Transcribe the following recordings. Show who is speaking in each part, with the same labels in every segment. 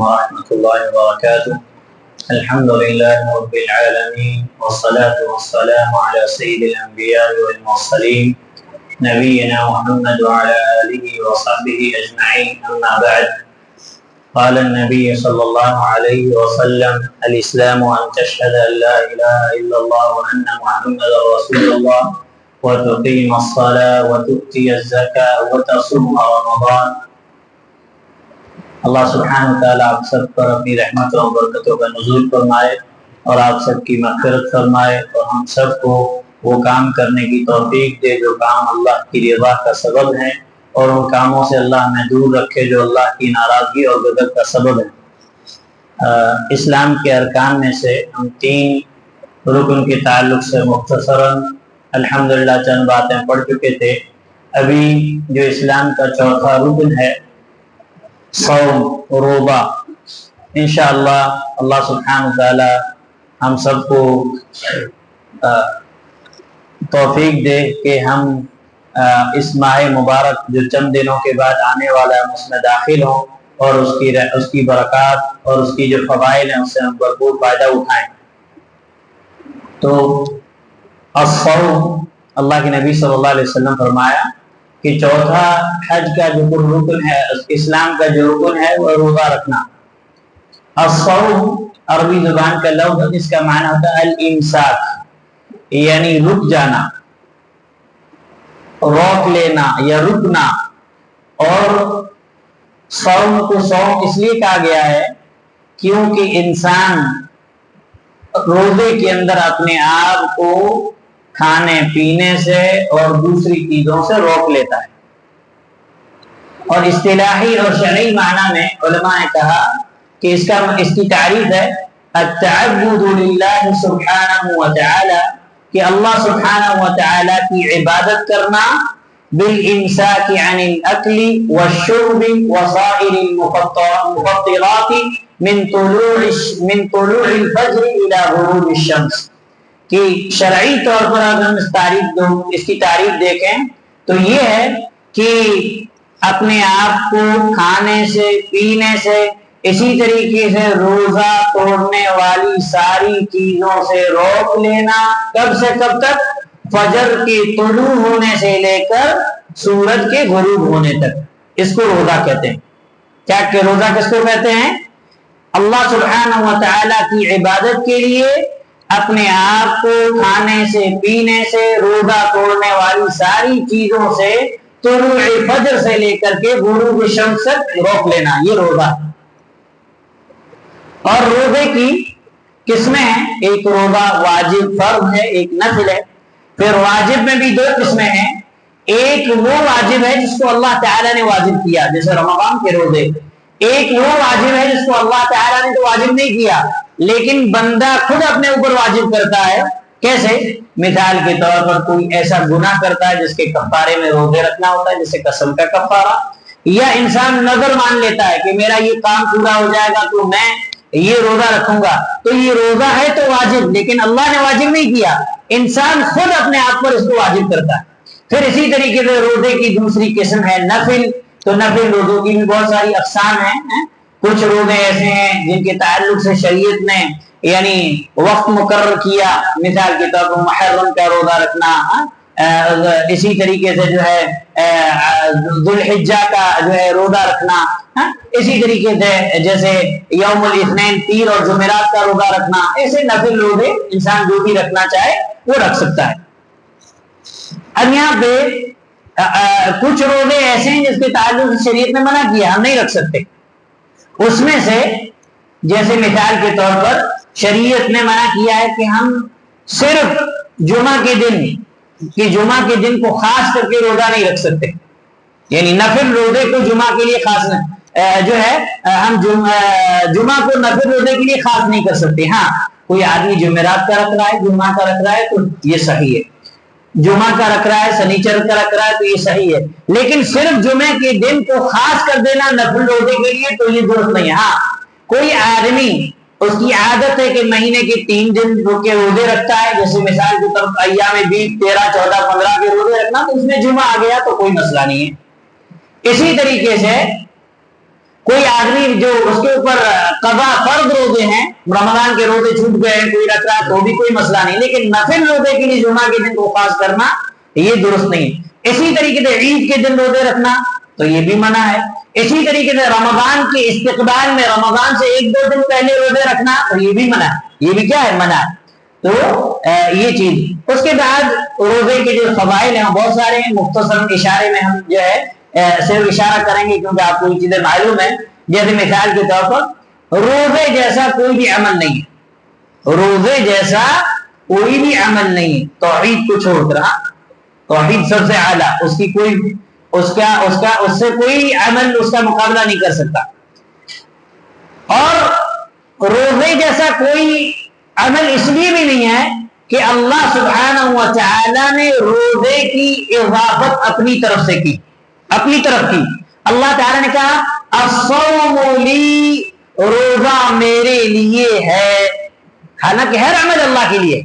Speaker 1: ورحمة الله وبركاته. الحمد لله رب العالمين والصلاة والسلام على سيد الأنبياء والمرسلين نبينا محمد وعلى آله وصحبه أجمعين. أما بعد، قال النبي صلى الله عليه وسلم: الإسلام أن تشهد أن لا إله إلا الله وأن محمدا رسول الله وتقيم الصلاة وتؤتي الزكاة وتصوم رمضان. اللہ سبحانہ وتعالیٰ آپ سب پر اپنی رحمتوں اور برکتوں کا نزول فرمائے اور آپ سب کی مغفرت فرمائے اور ہم سب کو وہ کام کرنے کی توفیق دے جو کام اللہ کی رضا کا سبب ہیں، اور ان کاموں سے اللہ ہمیں دور رکھے جو اللہ کی ناراضگی اور غضب کا سبب ہے۔ اسلام کے ارکان میں سے ہم 3 رکن کے تعلق سے مختصراً الحمدللہ چند باتیں پڑھ چکے تھے۔ ابھی جو اسلام کا چوتھا رکن ہے صوم، روزہ، انشاءاللہ اللہ سبحانہ وتعالی ہم سب کو توفیق دے کہ ہم اس ماہ مبارک جو چند دنوں کے بعد آنے والا ہے اس میں داخل ہوں اور اس کی برکات اور اس کی جو فضائل ہیں اس سے ہم بھرپور فائدہ اٹھائیں۔ تو الصوم، اللہ کے نبی صلی اللہ علیہ وسلم فرمایا کہ چوتھا حج کا جو رکن ہے، اسلام کا جو رکن ہے وہ روزہ رکھنا۔ الصوم عربی زبان کا لفظ، اس کا معنی ہوتا ہے الامساک، یعنی رک جانا، روک لینا یا رکنا۔ اور صوم کو صوم اس لیے کہا گیا ہے کیونکہ انسان روزے کے اندر اپنے آپ کو کھانے پینے سے اور دوسری چیزوں سے روک لیتا ہے۔ اور اصطلاحی اور شرعی معنی میں علماء نے کہا کہ اس کی تعریف ہے التعبد للہ سبحانہ وتعالی، کہ اللہ سبحانہ وتعالی کی عبادت کرنا بالامساک عن الاکل والشرب وصائر المفطرات من طلوع الفجر الى غروب الشمس۔ کہ شرعی طور پر اگر ہم اس کی تعریف دیکھیں تو یہ ہے کہ اپنے آپ کو کھانے سے پینے سے، اسی طریقے سے روزہ توڑنے والی ساری چیزوں سے روک لینا۔ کب سے کب تک؟ فجر کے طلوع ہونے سے لے کر سورج کے غروب ہونے تک، اس کو روزہ کہتے ہیں۔ کیا کہ روزہ کس کو کہتے ہیں؟ اللہ سبحانہ وتعالی کی عبادت کے لیے اپنے آپ کو کھانے سے پینے سے، روزہ توڑنے والی ساری چیزوں سے طلوع فجر سے لے کر کے غروب شمس تک روک لینا، یہ روزہ ہے۔ اور روزے کی قسمیں ہیں، ایک روزہ واجب فرض ہے، ایک نفل ہے۔ پھر واجب میں بھی 2 قسمیں ہیں، ایک وہ واجب ہے جس کو اللہ تعالیٰ نے واجب کیا، جیسے رمضان کے روزے۔ ایک وہ واجب ہے جس کو اللہ تعالیٰ نے تو واجب نہیں کیا لیکن بندہ خود اپنے اوپر واجب کرتا ہے۔ کیسے؟ مثال کے طور پر کوئی ایسا گناہ کرتا ہے جس کے کفارے میں روزے رکھنا ہوتا ہے، جیسے قسم کا کفارہ، یا انسان نظر مان لیتا ہے کہ میرا یہ کام پورا ہو جائے گا تو میں یہ روزہ رکھوں گا، تو یہ روزہ ہے تو واجب، لیکن اللہ نے واجب نہیں کیا، انسان خود اپنے آپ پر اس کو واجب کرتا ہے۔ پھر اسی طریقے سے روزے کی دوسری قسم ہے نفل۔ تو نفل روزوں کی بھی بہت ساری اقسام ہیں۔ کچھ روزے ایسے ہیں جن کے تعلق سے شریعت نے یعنی وقت مقرر کیا، مثال کے طور پر محرم کا روزہ رکھنا، اسی طریقے سے جو ہے ذو الحجہ کا جو ہے روزہ رکھنا، اسی طریقے سے جیسے یوم الاثنین، پیر اور جمعرات کا روزہ رکھنا، ایسے نفل روزے انسان جو بھی رکھنا چاہے وہ رکھ سکتا ہے۔ اب یہاں پہ کچھ روزے ایسے ہیں جس کے تعلق سے شریعت نے منع کیا، ہم نہیں رکھ سکتے۔ اس میں سے جیسے مثال کے طور پر شریعت نے منع کیا ہے کہ ہم صرف جمعہ کے دن کو خاص کر کے روزہ نہیں رکھ سکتے، یعنی نفل روزے کو جمعہ کے لیے خاص جو ہے ہم جمعہ کو نفل روزے کے لیے خاص نہیں کر سکتے۔ ہاں کوئی آدمی جمعرات کا رکھ رہا ہے، جمعہ کا رکھ رہا ہے تو یہ صحیح ہے، جمعہ کا رکھ رہا ہے، سنیچر کا رکھ رہا ہے تو یہ صحیح ہے، لیکن صرف جمعے کے دن کو خاص کر دینا نفل روزے کے لیے تو یہ درست نہیں ہے۔ ہاں کوئی آدمی اس کی عادت ہے کہ مہینے کے 3 دن کے روزے رکھتا ہے، جیسے مثال کی طرف ایام بیت 13 14 15 کے روزے رکھنا، تو اس میں جمعہ آ گیا تو کوئی مسئلہ نہیں ہے۔ اسی طریقے سے کوئی آدمی جو اس کے اوپر قضا فرض روزے ہیں، رمضان کے روزے چھوٹ گئے ہیں، کوئی رکھ رہا ہے تو بھی کوئی مسئلہ نہیں، لیکن نفل روزے کے لیے جمعہ کے دن کو خاص کرنا یہ درست نہیں ہے۔ اسی طریقے سے عید کے دن روزے رکھنا تو یہ بھی منع ہے۔ اسی طریقے سے رمضان کے استقبال میں رمضان سے 1-2 دن پہلے روزے رکھنا تو یہ بھی منع ہے، یہ بھی کیا ہے؟ منع ہے۔ تو یہ چیز، اس کے بعد روزے کے جو فضائل ہیں بہت سارے ہیں، مختصر اشارے میں ہم جو ہے صرف اشارہ کریں گے کیونکہ آپ کو یہ چیزیں معلوم ہیں۔ جیسے مثال کے طور پر روزے جیسا کوئی بھی عمل نہیں ہے، روزے جیسا کوئی بھی عمل نہیں ہے، توحید کو چھوڑ کر، توحید سب سے اعلیٰ، اس کی کوئی اس سے کوئی عمل اس کا مقابلہ نہیں کر سکتا، اور روزے جیسا کوئی عمل اس لیے بھی نہیں ہے کہ اللہ سبحانہ و تعالی نے روزے کی اضافت اپنی طرف سے کی، اپنی طرف کی۔ اللہ تعالی نے کہا الصوم لی، روزہ میرے لیے ہے، حالانکہ ہر عمل اللہ کے لیے،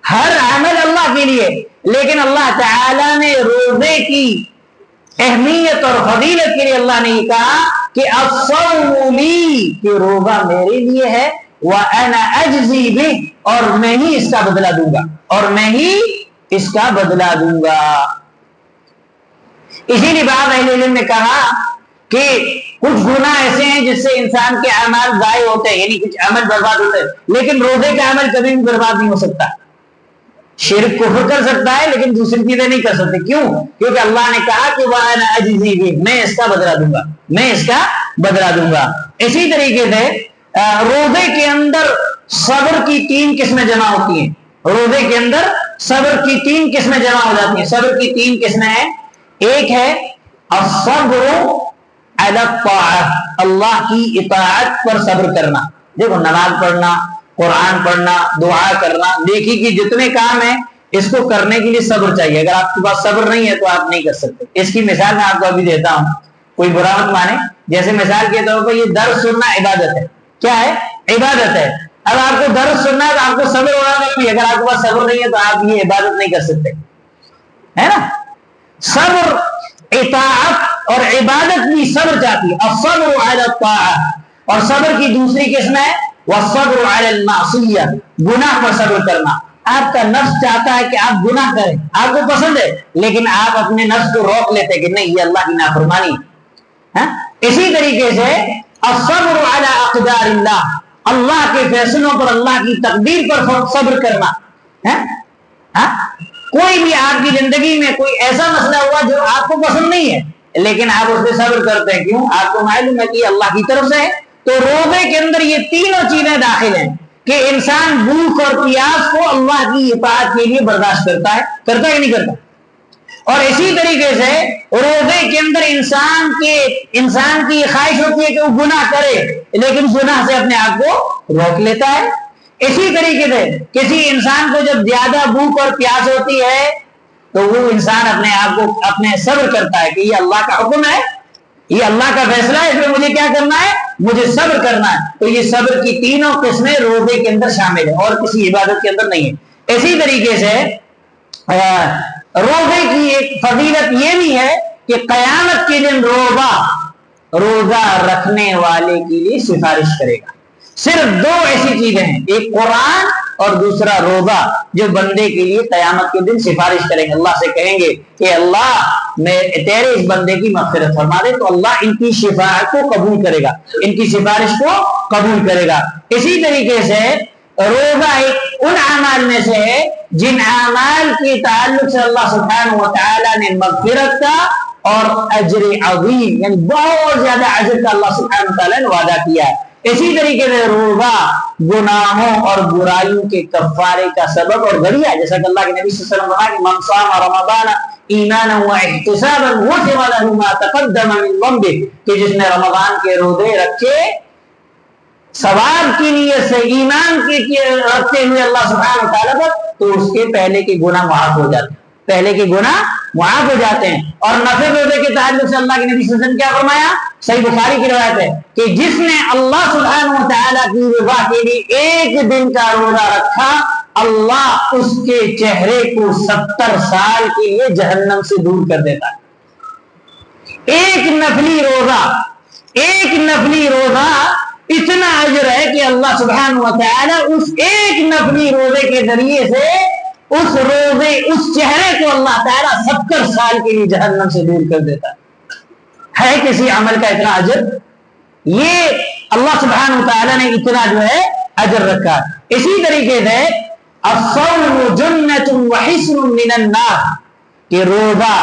Speaker 1: ہر عمل اللہ کے لیے، لیکن اللہ تعالی نے روزے کی اہمیت اور فضیلت کے لیے اللہ نے یہ کہا کہ الصوم لی، کہ روزہ میرے لیے ہے، وَأَنَا أَجْزِي بِهِ، اور میں ہی اس کا بدلہ دوں گا، اور میں ہی اس کا بدلہ دوں گا۔ اسی لیے بعض اہل علم نے کہا کہ کچھ گناہ ایسے ہیں جس سے انسان کے اعمال ضائع ہوتے ہیں، یعنی کچھ عمل برباد ہوتے ہیں، لیکن روزے کا عمل کبھی بھی برباد نہیں ہو سکتا۔ شرک کفر کر سکتا ہے لیکن دوسری چیزیں نہیں کر سکتے، کیوں؟ کیونکہ اللہ نے کہا کہ وَأَنَا أَجْزِي بِهِ، میں اس کا بدلہ دوں گا، میں اس کا بدلہ دوں گا۔ اسی طریقے سے روزے کے اندر صبر کی 3 قسمیں جمع ہوتی ہیں، روزے کے اندر صبر کی 3 قسمیں جمع ہو جاتی ہیں۔ صبر کی 3 قسمیں ہیں، ایک ہے الصبر علی الطاعۃ، اللہ کی اطاعت پر صبر کرنا۔ دیکھو نماز پڑھنا، قرآن پڑھنا، دعا کرنا، نیکی کی جتنے کام ہیں اس کو کرنے کے لیے صبر چاہیے۔ اگر آپ کے پاس صبر نہیں ہے تو آپ نہیں کر سکتے۔ اس کی مثال میں آپ کو ابھی دیتا ہوں، کوئی برا مت مانے۔ جیسے مثال کے طور پر یہ درس سننا عبادت ہے، کیا ہے؟ عبادت ہے۔ اب آپ کو درس سننا ہے تو آپ کو صبر ہونا ضروری ہے، اگر آپ کے پاس صبر نہیں ہے تو آپ یہ عبادت نہیں کر سکتے، ہے نا؟ صبر، اطاعت اور عبادت بھی صبر چاہتی ہے، الصبر علی الطاعۃ۔ اور صبر کی دوسری قسم ہے والصبر علی المعصیہ، گناہ پر صبر کرنا۔ آپ کا نفس چاہتا ہے کہ آپ گناہ کریں، آپ کو پسند ہے، لیکن آپ اپنے نفس کو روک لیتے کہ نہیں یہ اللہ کی نافرمانی ہے۔ اسی طریقے سے الصبر علی اقدار اللہ، اللہ کے فیصلوں پر، اللہ کی تقدیر پر صبر کرنا ہے۔ کوئی بھی آپ کی زندگی میں کوئی ایسا مسئلہ ہوا جو آپ کو پسند نہیں ہے لیکن آپ اس پہ صبر کرتے ہیں، کیوں؟ آپ کو معلوم ہے کہ اللہ کی طرف سے ہے۔ تو روزے کے اندر یہ تینوں چیزیں داخل ہیں کہ انسان بھوک اور پیاس کو اللہ کی اطاعت کے لیے برداشت کرتا ہے کہ نہیں کرتا، اور اسی طریقے سے روزے کے اندر انسان کی خواہش ہوتی ہے کہ وہ گناہ کرے لیکن گناہ سے اپنے آپ کو روک لیتا ہے۔ اسی طریقے سے کسی انسان کو جب زیادہ بھوک اور پیاس ہوتی ہے تو وہ انسان اپنے آپ کو اپنے صبر کرتا ہے کہ یہ اللہ کا حکم ہے، یہ اللہ کا فیصلہ ہے، اس میں مجھے کیا کرنا ہے؟ مجھے صبر کرنا ہے۔ تو یہ صبر کی تینوں قسمیں روزے کے اندر شامل ہیں اور کسی عبادت کے اندر نہیں ہے۔ اسی طریقے سے روزے کی ایک فضیلت یہ بھی ہے کہ قیامت کے دن روزہ رکھنے والے کے لیے سفارش کرے گا۔ صرف 2 ایسی چیزیں ہیں، ایک قرآن اور دوسرا روزہ، جو بندے کے لیے قیامت کے دن سفارش کریں گے، اللہ سے کہیں گے کہ اللہ میں تیرے اس بندے کی مغفرت فرما دے، تو اللہ ان کی شفاعت کو قبول کرے گا، ان کی سفارش کو قبول کرے گا۔ اسی طریقے سے روزہ ایک ان اعمال میں سے ہے جن اعمال کے تعلق سے اللہ سبحانہ و تعالی نے مغفرت کا اور اجر عظیم، یعنی بہت زیادہ اجر کا اللہ سبحانہ و تعالی نے وعدہ کیا ہے۔ اسی طریقے سے روزہ گناہوں اور برائیوں کے کفارے کا سبب اور ذریعہ، جیسا کہ اللہ کے نبی صلی اللہ علیہ وسلم نے کہا کہ من صام رمضان ایمانا واحتسابا غفر له ما تقدم من ذنبه، کہ جس نے رمضان کے روزے رکھے ثواب کی نیت سے، ایمان کے رکھتے ہوئے اللہ سبحانہ و تعالیٰ پر، تو اس کے پہلے کے گناہ معاف ہو جاتے ہیں، پہلے کے گناہ معاف ہو جاتے ہیں۔ اور نفل روزے کے تعلق سے اللہ کے نبی صلی اللہ علیہ وسلم کیا فرمایا؟ صحیح بخاری کی روایت ہے کہ جس نے اللہ سبحانہ و تعالیٰ کی رضا کے لیے 1 دن کا روزہ رکھا، اللہ اس کے چہرے کو 70 سال کے لیے جہنم سے دور کر دیتا ہے۔ ایک نفلی روزہ ایک نفلی روزہ اتنا اجر ہے کہ اللہ سبحانہ و تعالی اس ایک نفلی روزے کے ذریعے سے اس چہرے کو اللہ تعالیٰ 70 سال کے لیے جہنم سے دور کر دیتا ہے کسی عمل کا اتنا اجر؟ یہ اللہ سبحانہ وتعالیٰ نے اتنا جو ہے اجر رکھا. اسی طریقے سے الصوم جنۃ وحصن من النار کہ روزہ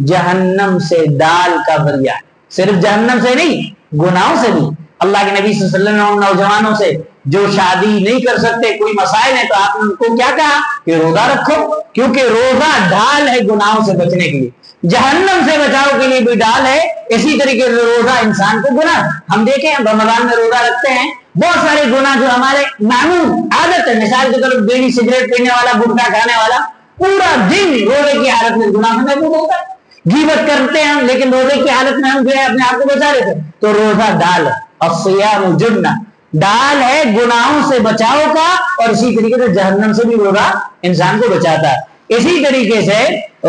Speaker 1: جہنم سے ڈال کا ذریعہ ہے. صرف جہنم سے نہیں، گناہوں سے بھی. اللہ کے نبی صلی اللہ علیہ وسلم نے ان نوجوانوں سے جو شادی نہیں کر سکتے، کوئی مسائل ہے، تو آپ نے ان کو کیا کہا کہ روزہ رکھو، کیونکہ روزہ ڈھال ہے گناہوں سے بچنے کے لیے، جہنم سے بچاؤ کے لیے بھی ڈال ہے. اسی طریقے سے روزہ انسان کو گناہ، ہم دیکھیں رمضان میں روزہ رکھتے ہیں، بہت سارے گناہ جو ہمارے معمول عادت ہے، مثال کے طور پر بیڑی سگریٹ پینے والا، گٹکا کھانے والا پورا دن روزے کی حالت میں گناہ میں محبوب ہوتا ہے. غیبت کرتے ہیں لیکن روزے کی حالت میں ہم جو ہے اپنے آپ کو بچا لیتے ہیں. تو روزہ ڈال ہے، الصیام جنہ، ڈال ہے گناہوں سے بچاؤ کا، اور اسی طریقے سے جہنم سے بھی روزہ انسان کو بچاتا ہے. اسی طریقے سے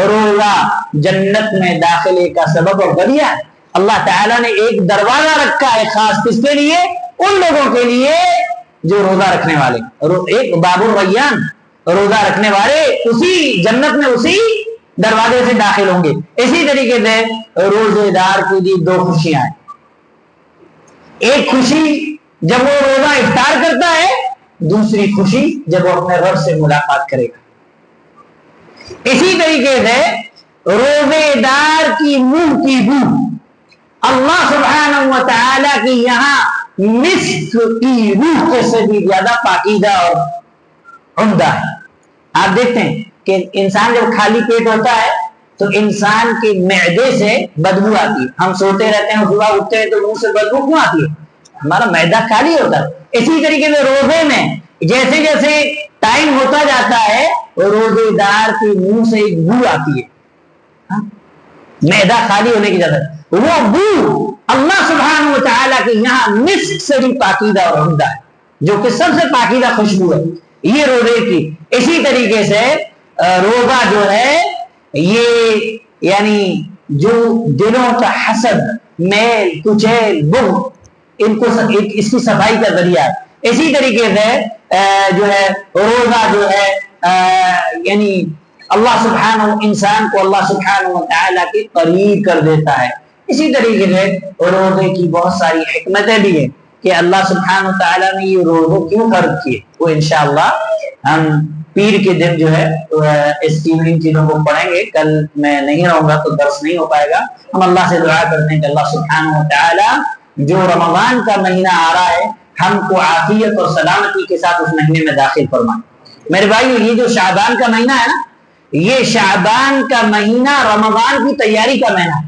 Speaker 1: روزہ جنت میں داخلے کا سبب اور ذریعہ ہے. اللہ تعالیٰ نے ایک دروازہ رکھا ہے خاص کس کے لیے؟ ان لوگوں کے لیے جو روزہ رکھنے والے. ایک باب الریان، روزہ رکھنے والے اسی جنت میں اسی دروازے سے داخل ہوں گے. اسی طریقے سے روزے دار کے لیے 2 خوشیاں ہیں. ایک خوشی جب وہ روزہ افطار کرتا ہے، دوسری خوشی جب وہ اپنے رب سے ملاقات کرے گا. اسی طریقے سے روزے دار کی منہ کی بو اللہ سبحانہ و تعالی کی یہاں مسک کی روح سے بھی زیادہ پاکیزہ اور عمدہ ہے. آپ دیکھتے ہیں کہ انسان جب خالی پیٹ ہوتا ہے تو انسان کے معدے سے بدبو آتی ہے. ہم سوتے رہتے ہیں، صبح اٹھتے ہیں تو منہ سے بدبو کیوں آتی ہے؟ ہمارا معدہ خالی ہوتا ہے. اسی طریقے سے روزے میں جیسے جیسے ٹائم ہوتا جاتا ہے روزے دار کے منہ سے ایک بو آتی ہے، معدہ خالی ہونے کی وجہ سے. وہ بو اللہ سبحانہ و تعالیٰ کے یہاں مسک سے بھی پاکیزہ اور عمدہ ہے، جو کہ سب سے پاکیزہ خوشبو ہے یہ روزے کی. اسی طریقے سے روزہ جو ہے یہ یعنی جو دلوں کا حسد، میل، کچیل، بغض، ان کو اس کی صفائی کا ذریعہ ہے. اسی طریقے سے جو ہے روزہ جو ہے یعنی اللہ سبحانہ انسان کو اللہ سبحانہ و تعالیٰ کے قریب کر دیتا ہے. اسی طریقے سے روزے کی بہت ساری حکمتیں بھی ہیں کہ اللہ سبحانہ و تعالیٰ نے یہ روزے کیوں فرض کیے، وہ انشاءاللہ ہم پیر کے دن جو ہے اس کی ان چیزوں کو پڑھیں گے. کل میں نہیں رہوں گا تو درس نہیں ہو پائے گا. ہم اللہ سے دعا کرتے ہیں کہ اللہ سبحانہ و تعالیٰ جو رمضان کا مہینہ آ رہا ہے ہم کو عافیت اور سلامتی کے ساتھ اس مہینے میں داخل فرمائے. میرے بھائیو، یہ جو شعبان کا مہینہ ہے نا، یہ شعبان کا مہینہ رمضان کی تیاری کا مہینہ ہے.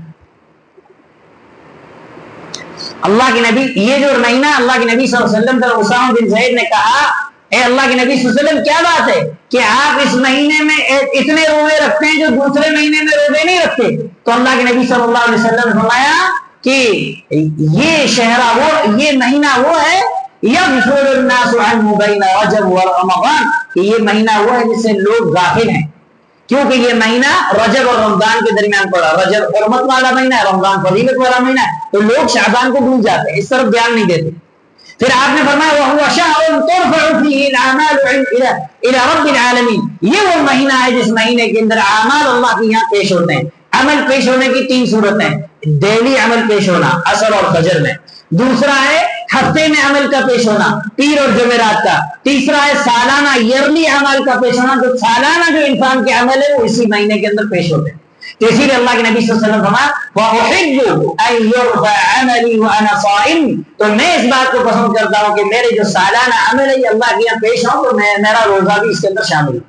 Speaker 1: اللہ کے نبی یہ جو مہینہ اللہ کے نبی صلی اللہ علیہ وسلم پر اسامہ بن زید نے کہا، اے اللہ کے نبی صلی اللہ علیہ وسلم کیا بات ہے کہ آپ اس مہینے میں اتنے روزے رکھتے ہیں جو دوسرے مہینے میں روزے نہیں رکھتے؟ تو اللہ کے نبی صلی اللہ علیہ وسلم نے فرمایا کہ یہ مہینہ وہ ہے یغفل الناس عنہ بین رجب ورمضان، کہ یہ مہینہ وہ ہے جس سے لوگ غافل ہیں، کیونکہ یہ مہینہ رجب اور رمضان کے درمیان پڑا. رجب حرمت والا مہینہ ہے، رمضان فضیلت والا مہینہ ہے، تو لوگ شعبان کو بھول جاتے ہیں، اس طرف دھیان نہیں دیتے. پھر آپ نے فرمایا وَهُوَ شَهْرٌ تُرْفَعُ فِيهِ الْأَعْمَالُ إِلَى رَبِّ الْعَالَمِينَ، یہ وہ مہینہ ہے جس مہینے کے اندر اعمال اللہ کے یہاں پیش ہوتے ہیں. عمل پیش ہونے کی 3 صورتیں: ڈیلی عمل پیش ہونا عصر اور فجر میں، دوسرا ہے ہفتے میں عمل کا پیش ہونا پیر اور جمعرات کا، تیسرا ہے سالانہ ایئرلی عمل کا پیش ہونا، جو سالانہ جو انسان کے عمل ہے وہ اسی مہینے کے اندر پیش ہوتے ہیں. تو اسی لیے اللہ کے نبی صلی اللہ علیہ وسلم فرمایا وَأُحِبُّ أَن يُرْفَعَ عَمَلِي وَأَنَا صَائِمٌ، تو میں اس بات کو پسند کرتا ہوں کہ میرے جو سالانہ عمل ہے یہ اللہ کے یہاں پیش ہوں تو میرا روزہ بھی اس کے اندر شامل ہے.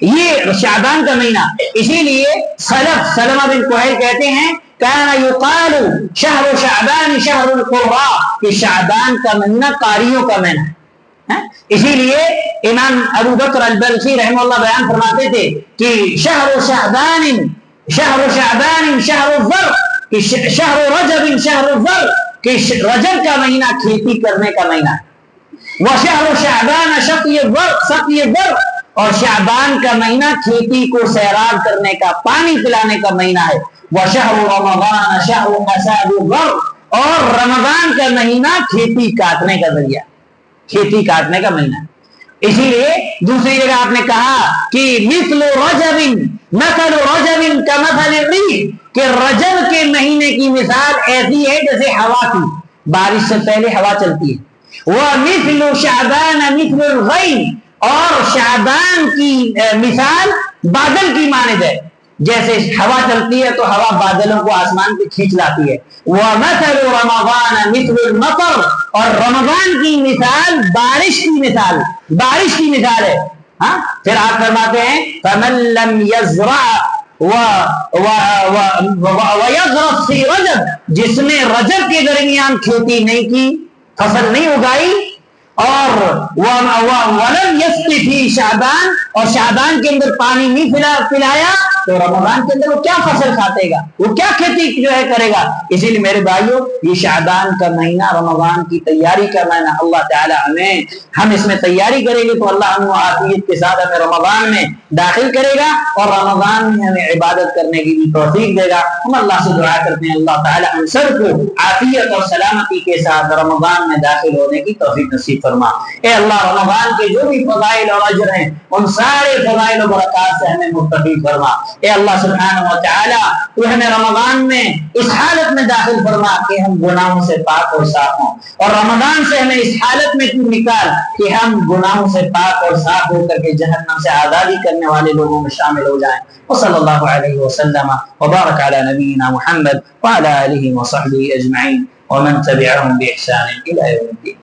Speaker 1: یہ شعبان کا مہینہ، اسی لیے سلمہ بن کوہیل کہتے ہیں کان یقال شہر شعبان شہر القراء، کہ شعبان کا مہینہ قاریوں کا مہینہ ہے. اسی لیے امام ابو بکر البلخی رحمہ اللہ بیان فرماتے تھے کہ شہر شعبان شہر الزرع، کہ شہر رجب شہر الزرع، کہ رجب کا مہینہ کھیتی کرنے کا مہینہ ہے. وشہر شعبان سقی الزرع، اور شعبان کا مہینہ کھیتی کو سیراب کرنے کا، پانی پلانے کا مہینہ ہے. وشہر رمضان شہر حصاد الزرع، اور رمضان کا مہینہ کھیتی کاٹنے کا ذریعہ، کھیتی کاٹنے کا مہینہ۔ اسی لیے دوسری جگہ آپ نے کہا کہ مثل رجب مثل رجب کمثل الريح، کہ رجب کے مہینے کی مثال ایسی ہے جیسے ہوا کی، بارش سے پہلے ہوا چلتی ہے۔ ومثل شعبان مثل الغيم، اور شعبان کی مثال بادل کی مانند ہے، جیسے ہوا چلتی ہے تو ہوا بادلوں کو آسمان پہ کھینچ لاتی ہے۔ ومثل رمضان مثل المطر، اور رمضان کی مثال بارش کی مثال، بارش کی مثال ہے۔ ہاں پھر آپ فرماتے ہیں فمن لم يزرع ويغرس في رجب، جس نے رجب کے درمیان کھیتی نہیں کی، فصل نہیں اگائی، اور ولم يسقي في شعبان، اور شعبان کے اندر پانی نہیں پلایا، تو رمضان کے اندر وہ کیا فصل کھاتے گا، وہ کیا کھیتی جو ہے کرے گا۔ اسی لیے میرے بھائیوں، یہ شعبان کا مہینہ رمضان کی تیاری کا مہینہ، اللہ تعالی ہم اس میں تیاری کریں گے تو اللہ ہم عافیت کے ساتھ ہمیں رمضان میں داخل کرے گا، اور رمضان میں ہمیں عبادت کرنے کی بھی توفیق دے گا۔ ہم اللہ سے دعا کرتے ہیں اللہ تعالی ہم سب کو عافیت اور سلامتی کے ساتھ رمضان میں داخل ہونے کی توفیق نصیب فرما۔ اے اللہ رمضان کے جو بھی فضائل اور اجر ہیں ان سارے فضائل و برکات سے ہمیں متفق فرما۔ اے اللہ سبحانہ و تعالی تو ہمیں رمضان میں اس حالت میں داخل فرما کہ ہم گناہوں سے پاک اور صاف ہوں، اور رمضان سے ہمیں اس حالت میں تو نکال کہ ہم گناہوں سے پاک اور صاف ہو کر کے جہنم سے آزادی کرنے والے لوگوں میں شامل ہو جائیں۔ وصلی اللہ علیہ وسلم وبارک علی نبینا محمد وعلی آلہ وصحبہ اجمعین ومن تبعهم بإحسان إلى يوم الدين۔